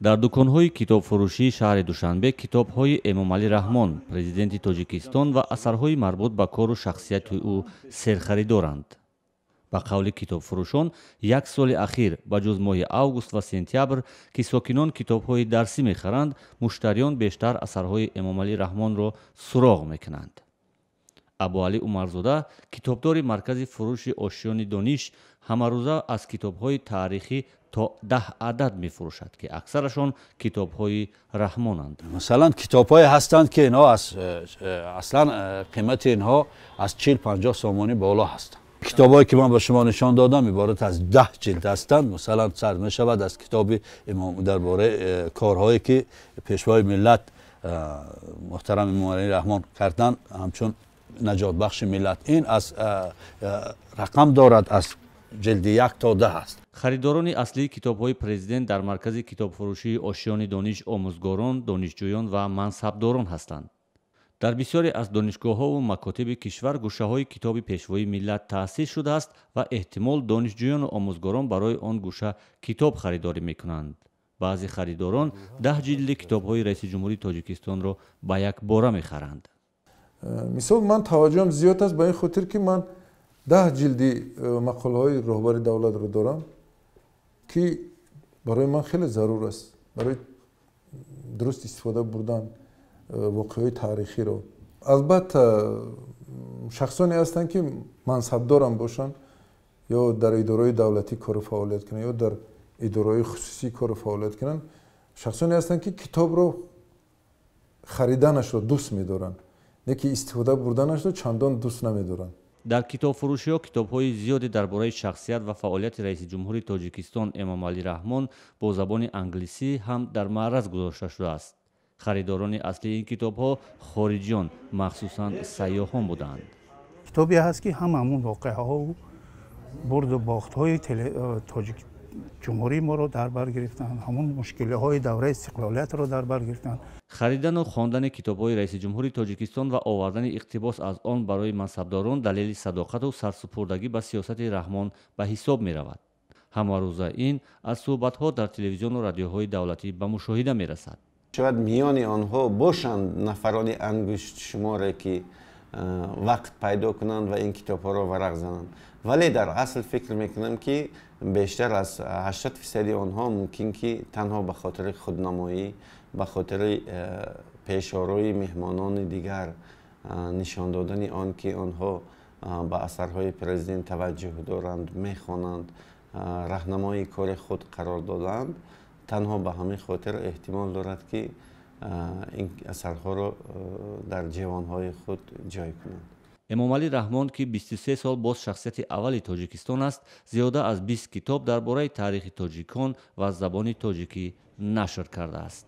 дар дуконҳои китобфурӯшии шаҳри душанбе китобҳои эмомалӣ раҳмон, президенти тоҷикистон ва асарҳои марбут ба кору шахсияти ӯ серхаридоранд. ба қавли китобфурӯшон, як соли ахир ба ҷуз моҳи август ва сентябр ки сокинон китобҳои дарсӣ мехаранд, муштариён бештар асарҳои эмомалӣ раҳмонро суроғ мекунанд. абуалӣ умарзода, китобдори маркази фурӯши ошиёни дониш, ҳамарӯза аз китобҳои таърихӣ то 10 адад мефурӯшад ки аксарашон китобҳои раҳмонанд. масалан китобҳое ҳастанд ки инҳо аслан қимати инҳо аз 40-50 сомонӣ боло ҳастанд. китобҳое ки ман ба шумо нишон додам иборат аз 10 ҷилд ҳастанд. масалан сар мешавад аз китоби дар бораи корҳое ки пешвои миллат муҳтарам эмомалӣ раҳмон карданд, ҳамчун наҷотбахши миллат. ин аз рақам дорад, аз ҷилди 1 то 10 аст. харидорони аслии китобҳои президент дар маркази китобфурӯшии ошиёни дониш омӯзгорон, донишҷӯён ва мансабдорон ҳастанд. дар бисёре аз донишгоҳҳову макотиби кишвар гӯшаҳои китоби пешвои миллат таъсис шудааст ва эҳтимол донишҷӯёну омӯзгорон барои он гӯша китоб харидорӣ мекунанд. баъзе харидорон 10 ҷилди китобҳои раиси ҷумҳурии тоҷикистонро ба якбора мехаранд. мисол ман таваҷҷӯҳам зиёд аст ба ин хотир ки ман 10 ҷилди мақолаҳои роҳбари давлатро дорам ки барои ман хеле зарур аст барои дуруст истифода бурдан воқеаҳои таърихиро. албатта шахсоне ҳастанд ки мансабдорам бошанд ё дар идораҳои давлатӣ кору фаъолият кунанд ё дар идораҳои хусусӣ кору фаъолият кунанд. шахсоне ҳастанд ки китобро хариданашро дӯст медоранд, не ки истифода бурданашро чандон дӯст намедоранд. дар китобфурӯшиҳо китобҳои зиёде дар бораи шахсият ва фаъолияти раиси ҷумҳурии тоҷикистон эмомалӣ раҳмон бо забони англисӣ ҳам дар маъраз гузошта шудааст. харидорони аслии ин китобҳо хориҷиён, махсусан сайёҳон буданд. китобе ҳаст ки ҳам ҳамун воқеаҳоу бурду бохтҳои ҷумҳурии моро дар бар гирифтанд, ҳамун мушкилиҳои давраи истиқлолиятро дар бар гирифтанд. харидану хондани китобҳои раиси ҷумҳурии тоҷикистон ва овардани иқтибос аз он барои мансабдорон далели садоқату сарсупурдагӣ ба сиясати раҳмон ба ҳисоб меравад. ҳамарӯза ин аз суҳбатҳо дар телевизиону радиоҳои давлатӣ ба мушоҳида мерасад. шояд миёни онҳо бошанд нафарони ангуштшуморе ки вақт пайдо кунанд ва ин китобҳоро варақ зананд, вале дар асл фикр мекунам ки бештар аз 80% онҳо мумкин ки танҳо ба хотири худнамоӣ, ба хотири пешорои меҳмонони дигар, нишон додани он ки онҳо ба асарҳои президент таваҷҷӯҳ доранд, мехонанд, раҳнамои кори худ қарор доданд, танҳо ба ҳамин хотир эҳтимол дорад ки ин асарҳоро дар ҷавонҳои худ ҷой кунанд. эмомалӣ раҳмон ки 23 сол боз шахсияти аввали тоҷикистон аст, зиёда аз 20 китоб дар бораи таърихи тоҷикон ва забони тоҷикӣ нашр кардааст.